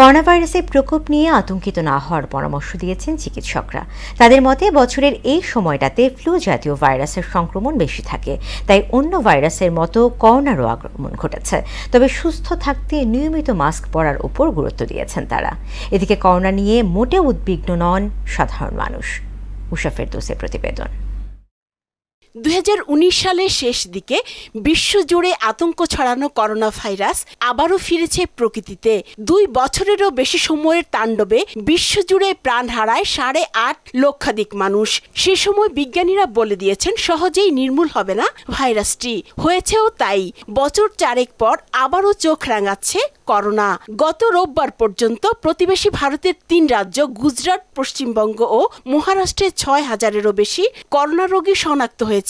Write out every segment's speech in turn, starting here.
Corona ভাইরাসের প্রকোপ নিয়ে আতঙ্কিত না হওয়ার পরামর্শ দিয়েছেন চিকিৎসকরা। তাদের মতে বছরের এই সময়টাতে ফ্লু জাতীয় ভাইরাসের সংক্রমণ বেশি থাকে, তাই অন্য ভাইরাসের মতো করোনারও আগমন ঘটেছে। তবে সুস্থ থাকতে নিয়মিত মাস্ক পরার উপর গুরুত্ব দিয়েছেন তারা। এদিকে করোনা নিয়ে মোটেও উদ্বিগ্ন নন সাধারণ মানুষ। উষা ফেরদৌসের প্রতিবেদন। 2019 সালের শেষ দিকে বিশ্বজুড়ে আতঙ্ক ছড়ানো করোনা ভাইরাস আবারও ফিরেছে প্রকৃতিতে। 2 বছরেরও বেশি সময়ের তাণ্ডবে বিশ্বজুড়ে প্রাণ হারায় 8.5 লক্ষাধিক মানুষ। সে সময় বিজ্ঞানীরা বলে দিয়েছেন সহজেই নির্মূল হবে না ভাইরাসটি। হয়েছেও তাই। বছর 4 পর আবারও চোখ রাঙাচ্ছে করোনা। গত রোববার পর্যন্ত প্রতিবেশী ভারতের 3 রাজ্য গুজরাট, পশ্চিমবঙ্গ ও মহারাষ্ট্রে 6,000-এরও বেশি করোনা রোগী শনাক্ত হয়েছে।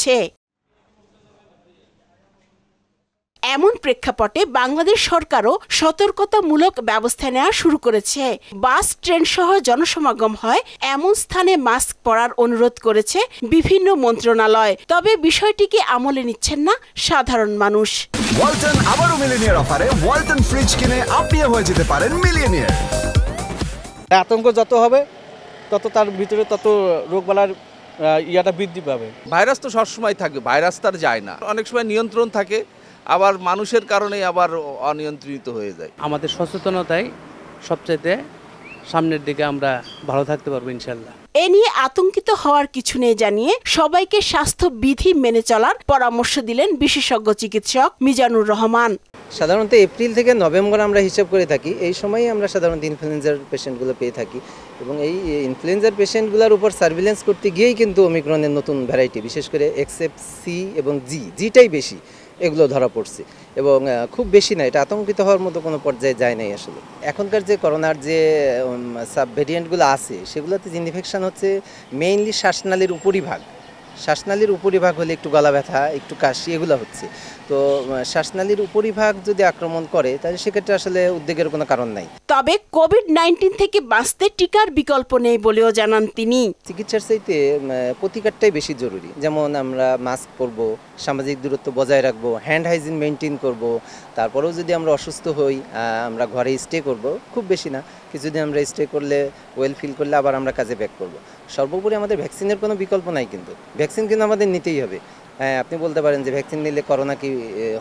এমন প্রেক্ষাপটে বাংলাদেশ সরকারও সতর্কতামূলক ব্যবস্থা নেওয়া শুরু করেছে। বাস, ট্রেন সহ জনসমাগম হয় এমন স্থানে মাস্ক পরার অনুরোধ করেছে বিভিন্ন মন্ত্রণালয়। তবে বিষয়টিকে আমলে নিচ্ছেন না সাধারণ মানুষ। ওয়ালটন আবারও মিলিনিয়ার অফারে ওয়ালটন ফ্রিজ কিনে আপনিও হয়ে যেতে পারেন মিলিয়নিয়ার। আতঙ্ক যত হবে তত তার ভিতরে তত রোগবালার ইয়াটা বৃদ্ধি পাবে। ভাইরাস তো সবসময় থাকে, ভাইরাস তার যায় না। অনেক সময় নিয়ন্ত্রণ থাকে, আবার মানুষের কারণে আবার অনিয়ন্ত্রিত হয়ে যায়। আমাদের সচেতনতাই সবচাইতে সামনের দিকে আমরা ভালো থাকতে পারবো ইনশাল্লাহ। এ নিয়ে আতঙ্কিত হওয়ার কিছু নেই জানিয়ে সবাইকে স্বাস্থ্য বিধি মেনে চলার পরামর্শ দিলেন বিশেষজ্ঞ চিকিৎসক মিজানুর রহমান। সাধারণত এপ্রিল থেকে নভেম্বর আমরা হিসাব করে থাকি, এই সময়ই আমরা সাধারণত ইনফ্লুয়েঞ্জার পেশেন্টগুলো পেয়ে থাকি এবং এই ইনফ্লুয়েঞ্জার পেশেন্টগুলোর উপর সার্ভিলেন্স করতে গিয়েই কিন্তু ওমিক্রনের নতুন ভ্যারাইটি, বিশেষ করে XFC এবং জিটাই বেশি এগুলো ধরা পড়ছে এবং খুব বেশি না, এটা আতঙ্কিত হওয়ার মতো কোনো পর্যায়ে যায় নাই আসলে। এখনকার যে করোনার যে সাব ভেরিয়েন্টগুলো আছে সেগুলোতে যে ইনফেকশন হচ্ছে মেইনলি শ্বাসনালীর উপরিভাগ। শ্বাসনালীর উপরিভাগ হলে একটু গলা ব্যথা, একটু কাশি এগুলো হচ্ছে। তো শ্বাসনালীর উপরিভাগ যদি আক্রমণ করে তাহলে সেক্ষেত্রে আসলে উদ্বেগের কোনো কারণ নাই। তবে কোভিড-19 থেকে বাঁচতে টিকার বিকল্প নেই বলেও জানান তিনি। চিকিৎসার চাইতে প্রতিকারটাই বেশি জরুরি। যেমন আমরা মাস্ক পরবো, সামাজিক দূরত্ব বজায় রাখবো, হ্যান্ড হাইজিন মেনটেন করব। তারপরেও যদি আমরা অসুস্থ হই আমরা ঘরে স্টে করব, খুব বেশি না, কিছুদিন আমরা স্টে করলে ওয়েল ফিল করলে আবার আমরা কাজে ব্যাক করব। সর্বোপরি আমাদের ভ্যাকসিনের কোনো বিকল্প নাই, কিন্তু ভ্যাকসিন কিন্তু আমাদের নিতেই হবে। হ্যাঁ, আপনি বলতে পারেন যে ভ্যাকসিন নিলে করোনা কি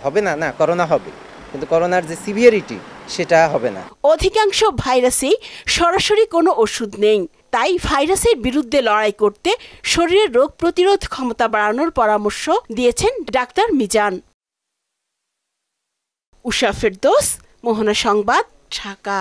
হবে না? না, করোনা হবে, কিন্তু করোনার যে সিভিয়ারিটি সেটা হবে না। অধিকাংশ ভাইরাসেই সরাসরি কোনো ওষুধ নেই, তাই ভাইরাসের বিরুদ্ধে লড়াই করতে শরীরের রোগ প্রতিরোধ ক্ষমতা বাড়ানোর পরামর্শ দিয়েছেন ডাক্তার মিজান। উষা ফেরদৌস, মোহনা সংবাদ, ঢাকা।